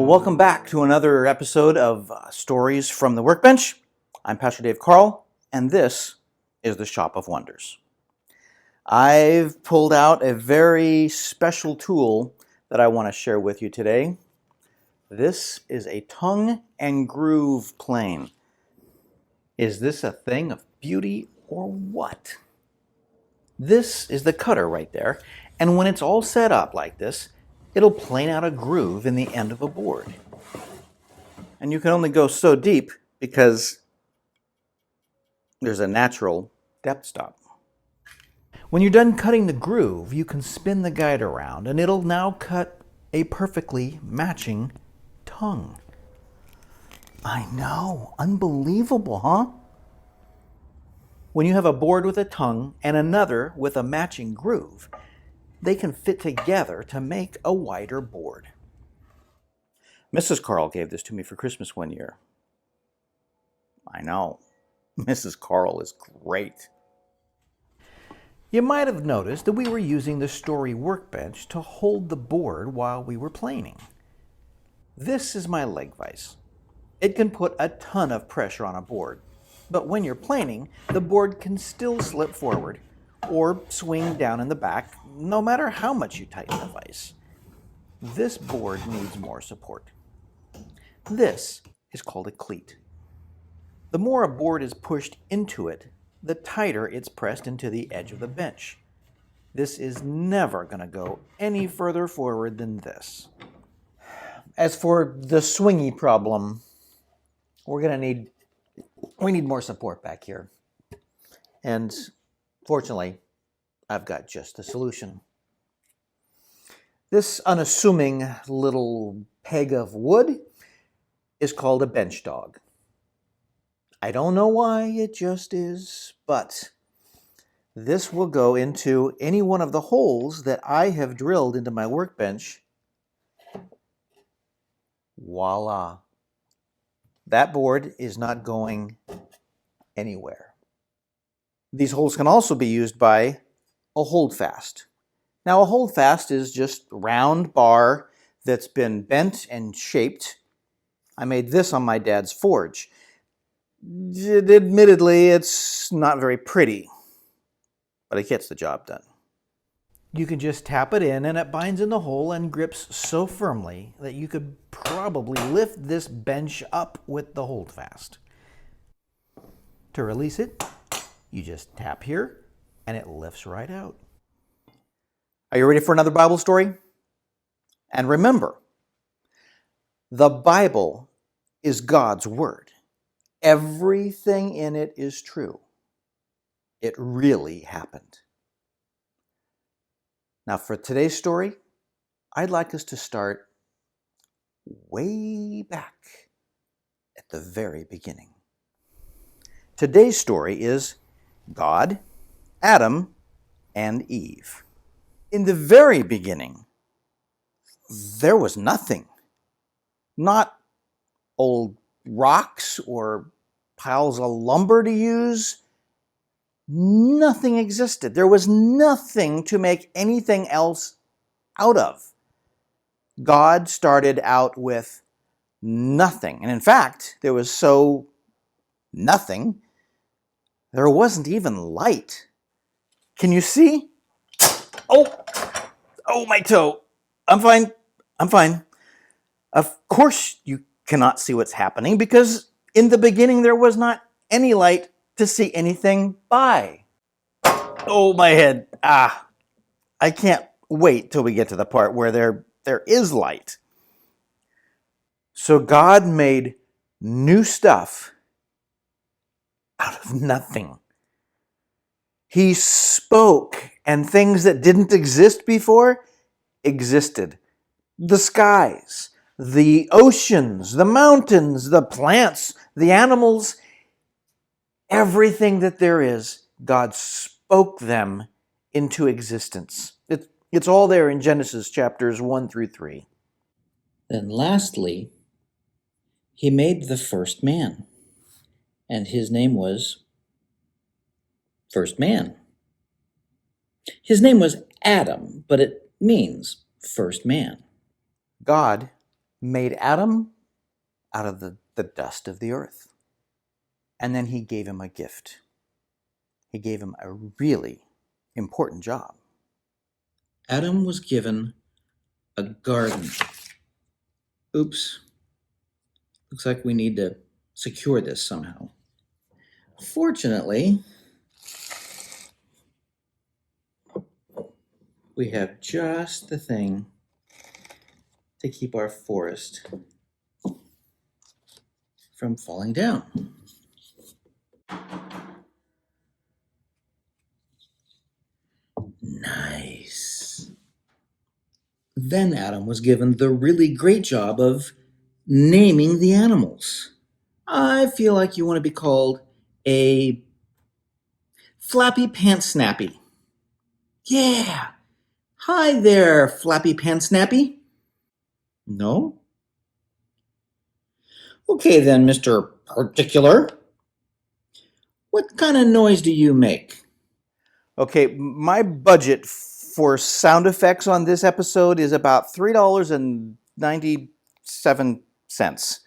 Welcome back to another episode of Stories from the Workbench. I'm Pastor Dave Carl, and this is the Shop of Wonders. I've pulled out a very special tool that I want to share with you today. This is a tongue and groove plane. Is this a thing of beauty or what? This is the cutter right there, and when it's all set up like this, it'll plane out a groove in the end of a board. And you can only go so deep because there's a natural depth stop. When you're done cutting the groove, you can spin the guide around and it'll now cut a perfectly matching tongue. I know, unbelievable, huh? When you have a board with a tongue and another with a matching groove, they can fit together to make a wider board. Mrs. Carl gave this to me for Christmas one year. I know, Mrs. Carl is great. You might have noticed that we were using the Story Workbench to hold the board while we were planing. This is my leg vise. It can put a ton of pressure on a board, but when you're planing, the board can still slip forward or swing down in the back, no matter how much you tighten the vise. This board needs more support. This is called a cleat. The more a board is pushed into it, the tighter it's pressed into the edge of the bench. This is never going to go any further forward than this. As for the swingy problem, we need more support back here. And fortunately, I've got just the solution. This unassuming little peg of wood is called a bench dog. I don't know why, it just is, but this will go into any one of the holes that I have drilled into my workbench. Voila. That board is not going anywhere. These holes can also be used by a holdfast. Now, a holdfast is just a round bar that's been bent and shaped. I made this on my dad's forge. Admittedly, it's not very pretty, but it gets the job done. You can just tap it in and it binds in the hole and grips so firmly that you could probably lift this bench up with the holdfast. To release it, you just tap here and it lifts right out. Are you ready for another Bible story? And remember, the Bible is God's Word. Everything in it is true. It really happened. Now for today's story, I'd like us to start way back at the very beginning. Today's story is God, Adam, and Eve. In the very beginning, there was nothing. Not old rocks or piles of lumber to use. Nothing existed. There was nothing to make anything else out of. God started out with nothing. And in fact, there was so nothing, there wasn't even light. Can you see? Oh, my toe. I'm fine. Of course you cannot see what's happening because in the beginning there was not any light to see anything by. Oh, my head. I can't wait till we get to the part where there is light. So God made new stuff out of nothing. He spoke, and things that didn't exist before existed. The skies, the oceans, the mountains, the plants, the animals, everything that there is, God spoke them into existence. It's all there in Genesis chapters 1 through 3. Then lastly, he made the first man, and his name was First Man. His name was Adam, but it means first man. God made Adam out of the dust of the earth. And then he gave him a gift. He gave him a really important job. Adam was given a garden. Oops. Looks like we need to secure this somehow. Fortunately, we have just the thing to keep our forest from falling down. Nice. Then Adam was given the really great job of naming the animals. I feel like you want to be called a Flappy Pants Snappy. Yeah. Hi there, Flappy Pants Snappy. No? Okay then, Mr. Particular. What kind of noise do you make? Okay, my budget for sound effects on this episode is about $3.97.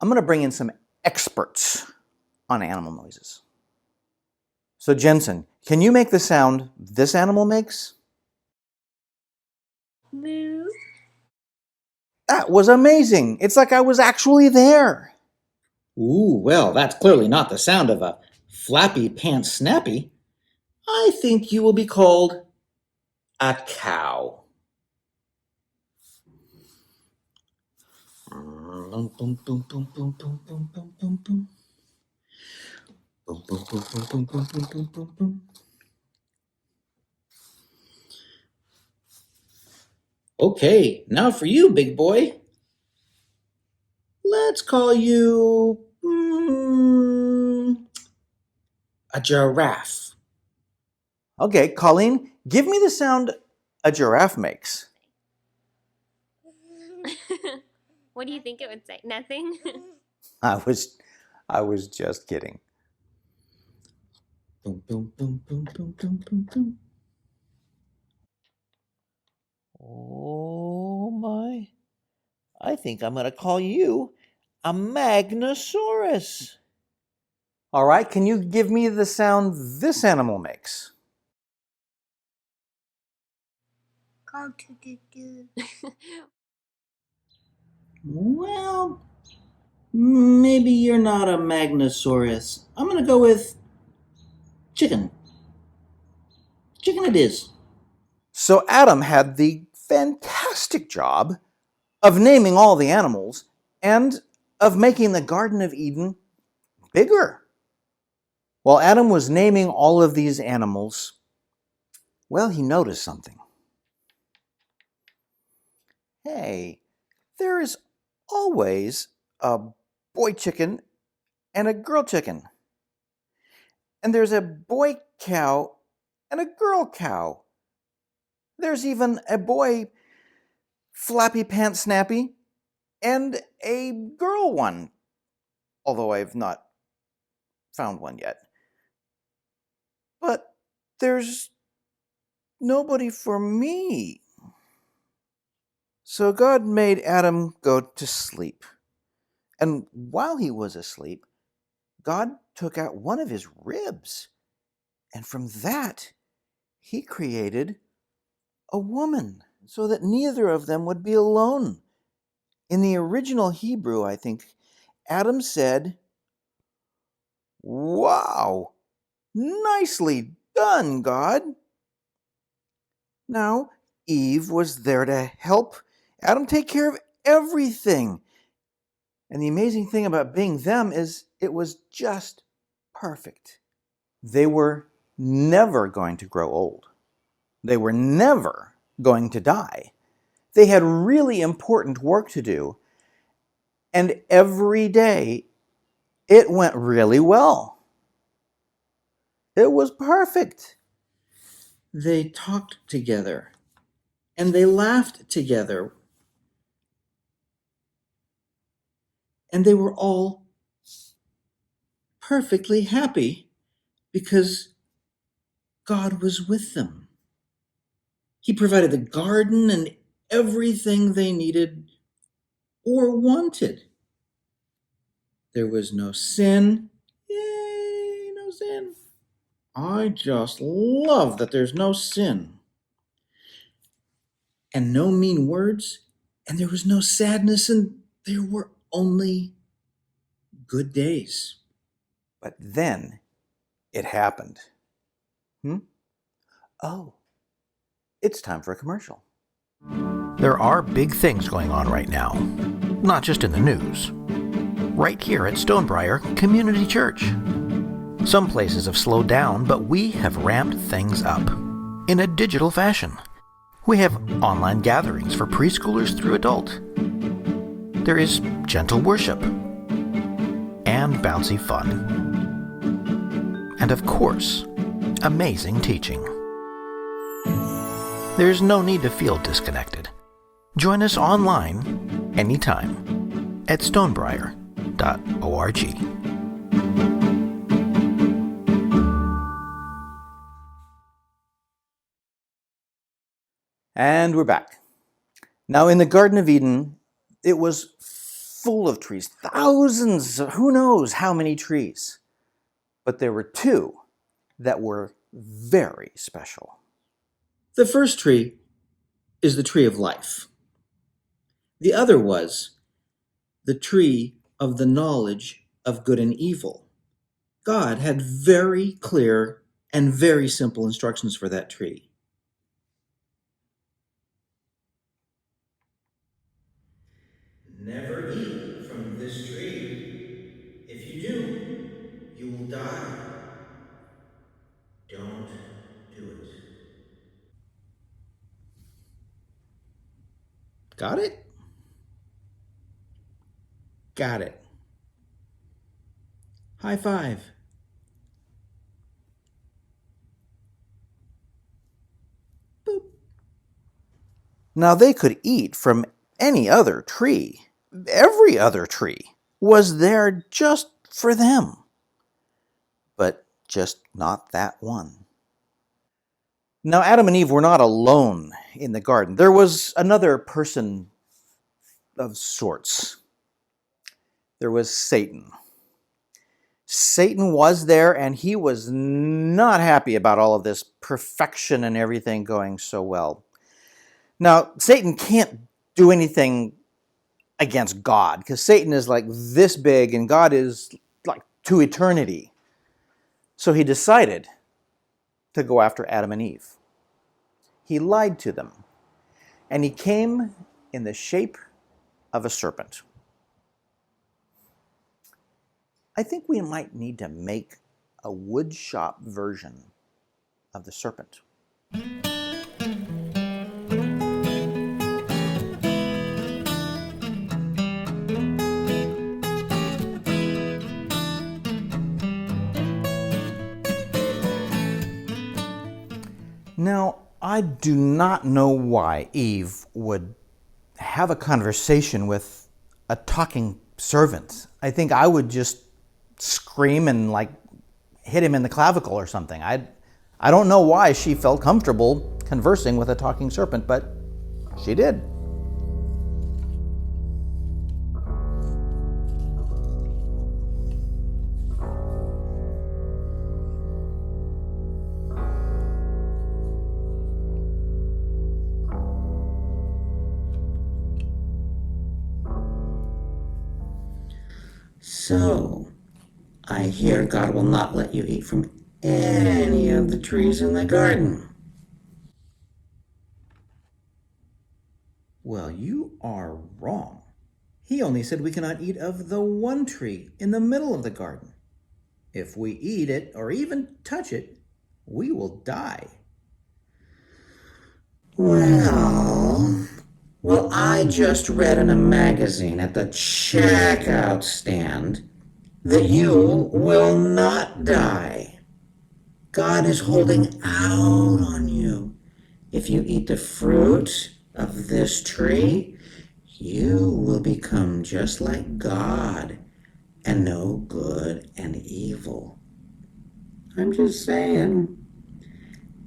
I'm going to bring in some experts on animal noises. So, Jensen, can you make the sound this animal makes? Moo. That was amazing. It's like I was actually there. Ooh, well, that's clearly not the sound of a Flappy Pants Snappy. I think you will be called a cow. Boom, boom, boom, boom, boom, boom, boom, boom, boom, boom. Boom, boom, boom, boom, boom, boom, boom, boom, boom, boom. Okay, now for you, big boy. Let's call you a giraffe. Okay, Colleen, give me the sound a giraffe makes. What do you think it would say? Nothing? I was just kidding. Boom, boom, boom, boom, boom, boom, boom, boom. Oh my. I think I'm going to call you a Magnosaurus. All right, can you give me the sound this animal makes? Well, maybe you're not a Magnosaurus. I'm gonna go with chicken. Chicken it is. So Adam had the fantastic job of naming all the animals and of making the Garden of Eden bigger. While Adam was naming all of these animals, well, he noticed something. Hey, there is always a boy chicken and a girl chicken. And there's a boy cow and a girl cow. There's even a boy Flappy Pants Snappy and a girl one, although I've not found one yet. But there's nobody for me. So God made Adam go to sleep. And while he was asleep, God took out one of his ribs. And from that, he created a woman so that neither of them would be alone. In the original Hebrew, I think, Adam said, "Wow, nicely done, God." Now, Eve was there to help Adam take care of everything. And the amazing thing about being them is it was just perfect. They were never going to grow old. They were never going to die. They had really important work to do. And every day, it went really well. It was perfect. They talked together and they laughed together. And they were all perfectly happy because God was with them. He provided the garden and everything they needed or wanted. There was no sin. Yay, no sin. I just love that there's no sin. And no mean words, and there was no sadness, and there were only good days. But then it happened. Oh, it's time for a commercial. There are big things going on right now, not just in the news. Right here at Stonebriar Community Church. Some places have slowed down, but we have ramped things up in a digital fashion. We have online gatherings for preschoolers through adult. There is gentle worship and bouncy fun. And of course, amazing teaching. There's no need to feel disconnected. Join us online anytime at stonebriar.org. And we're back. Now, in the Garden of Eden, it was full of trees, thousands, who knows how many trees. But there were two that were very special. The first tree is the tree of life. The other was the tree of the knowledge of good and evil. God had very clear and very simple instructions for that tree. Never eat from this tree. If you do, you will die. Don't do it. Got it? Got it. High five. Boop. Now, they could eat from any other tree. Every other tree was there just for them. But just not that one. Now, Adam and Eve were not alone in the garden. There was another person of sorts. There was Satan. Satan was there, and he was not happy about all of this perfection and everything going so well. Now, Satan can't do anything against God, because Satan is like this big, and God is like to eternity. So he decided to go after Adam and Eve. He lied to them, and he came in the shape of a serpent. I think we might need to make a wood shop version of the serpent. Now, I do not know why Eve would have a conversation with a talking servant. I think I would just scream and hit him in the clavicle or something. I don't know why she felt comfortable conversing with a talking serpent, but she did. So, I hear God will not let you eat from any of the trees in the garden. Well, you are wrong. He only said we cannot eat of the one tree in the middle of the garden. If we eat it or even touch it, we will die. Well, I just read in a magazine at the checkout stand that you will not die. God is holding out on you. If you eat the fruit of this tree, you will become just like God and know good and evil. I'm just saying,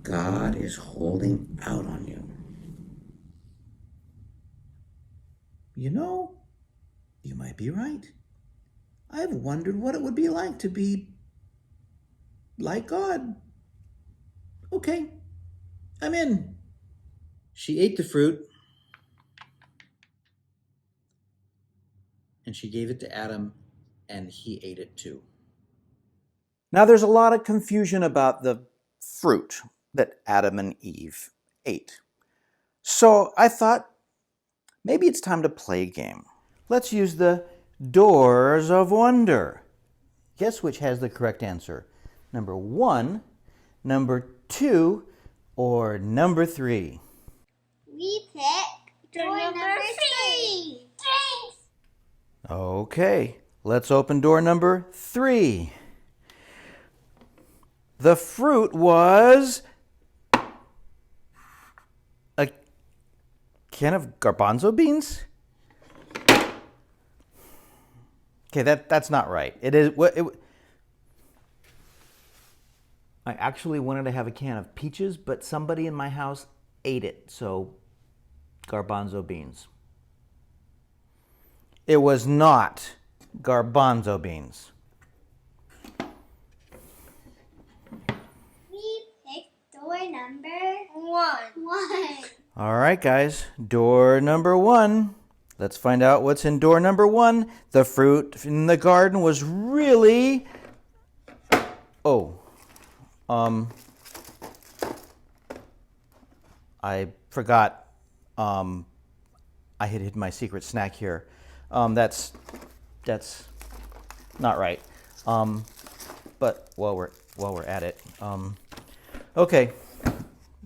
God is holding out on you. You know, You might be right. I've wondered what it would be like to be like God. Okay, I'm in. She ate the fruit and she gave it to Adam, and he ate it too. Now, there's a lot of confusion about the fruit that Adam and Eve ate. So I thought maybe it's time to play a game. Let's use the Doors of Wonder. Guess which has the correct answer? Number 1, number 2, or number 3? We pick door number 3. Thanks. Okay, let's open door number 3. The fruit was a can of garbanzo beans? Okay, that's not right. It is what I actually wanted to have a can of peaches, but somebody in my house ate it, so garbanzo beans. It was not garbanzo beans. We picked door number 1. All right, guys, door number 1. Let's find out what's in door number 1. The fruit in the garden was really... I forgot. I had hidden my secret snack here. That's not right. But while we're at it, okay.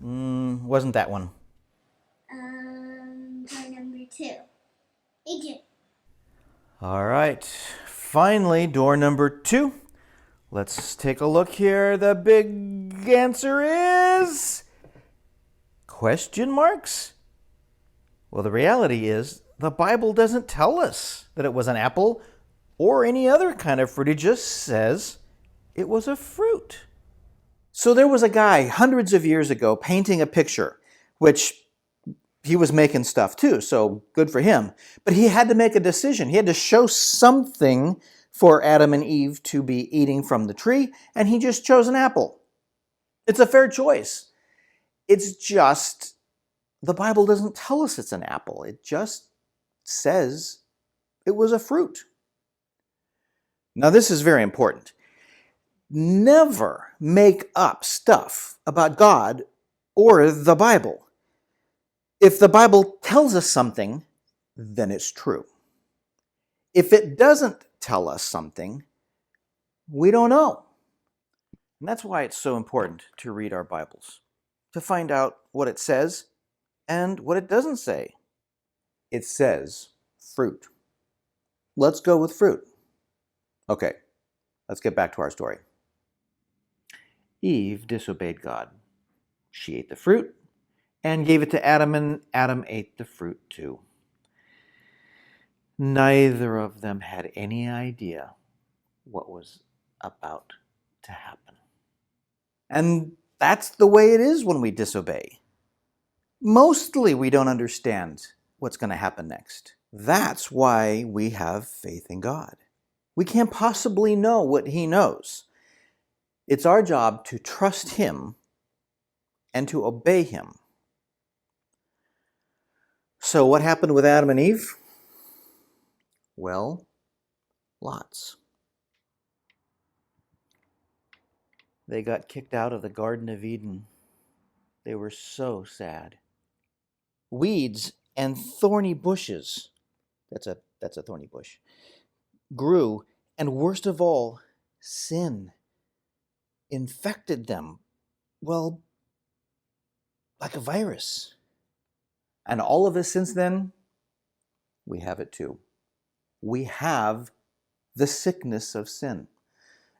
Wasn't that one? Door number 2. Agent. All right. Finally, door number 2. Let's take a look here. The big answer is question marks? Well, the reality is the Bible doesn't tell us that it was an apple or any other kind of fruit. It just says it was a fruit. So there was a guy hundreds of years ago painting a picture, which he was making stuff too, so good for him. But he had to make a decision. He had to show something for Adam and Eve to be eating from the tree, and he just chose an apple. It's a fair choice. It's just the Bible doesn't tell us it's an apple. It just says it was a fruit. Now, this is very important. Never make up stuff about God or the Bible. If the Bible tells us something, then it's true. If it doesn't tell us something, we don't know. And that's why it's so important to read our Bibles, to find out what it says and what it doesn't say. It says fruit. Let's go with fruit. Okay, let's get back to our story. Eve disobeyed God. She ate the fruit and gave it to Adam, and Adam ate the fruit too. Neither of them had any idea what was about to happen. And that's the way it is when we disobey. Mostly we don't understand what's going to happen next. That's why we have faith in God. We can't possibly know what He knows. It's our job to trust Him and to obey Him. So what happened with Adam and Eve? Well, lots. They got kicked out of the Garden of Eden. They were so sad. Weeds and thorny bushes, that's a thorny bush, grew, and worst of all, sin infected them, well, like a virus. And all of us since then, we have it too. We have the sickness of sin.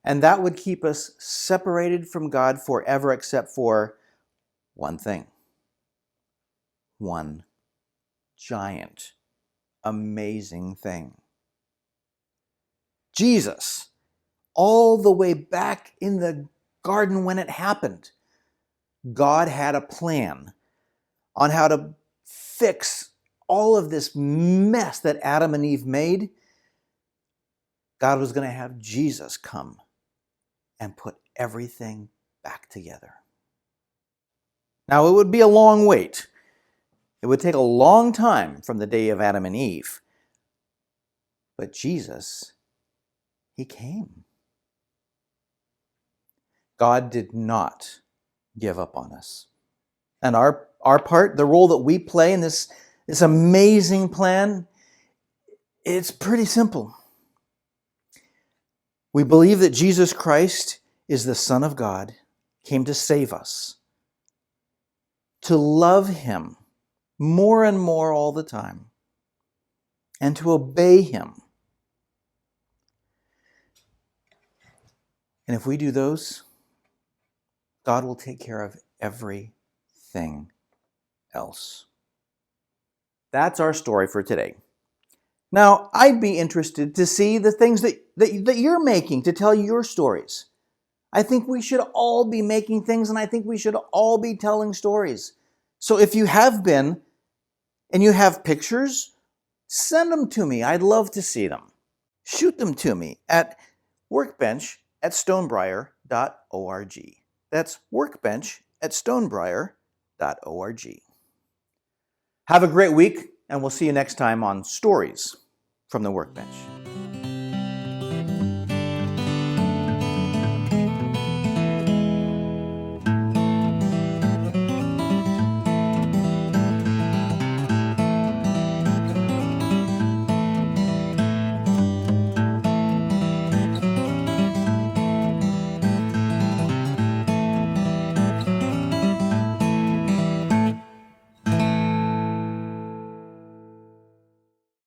And that would keep us separated from God forever, except for one thing. One giant, amazing thing. Jesus, all the way back in the garden when it happened, God had a plan on how to fix all of this mess that Adam and Eve made God was going to have Jesus come and put everything back together. Now, it would be a long wait. It would take a long time from the day of Adam and Eve. But Jesus, he came. God did not give up on us. And our part, the role that we play in this amazing plan, it's pretty simple. We believe that Jesus Christ is the Son of God, came to save us, to love him more and more all the time, and to obey him. And if we do those, God will take care of everything else. That's our story for today. Now, I'd be interested to see the things that you're making to tell your stories. I think we should all be making things, and I think we should all be telling stories. So if you have been, and you have pictures, send them to me. I'd love to see them. Shoot them to me at workbench@stonebriar.org. That's workbench@stonebriar.org. Have a great week, and we'll see you next time on Stories from the Workbench.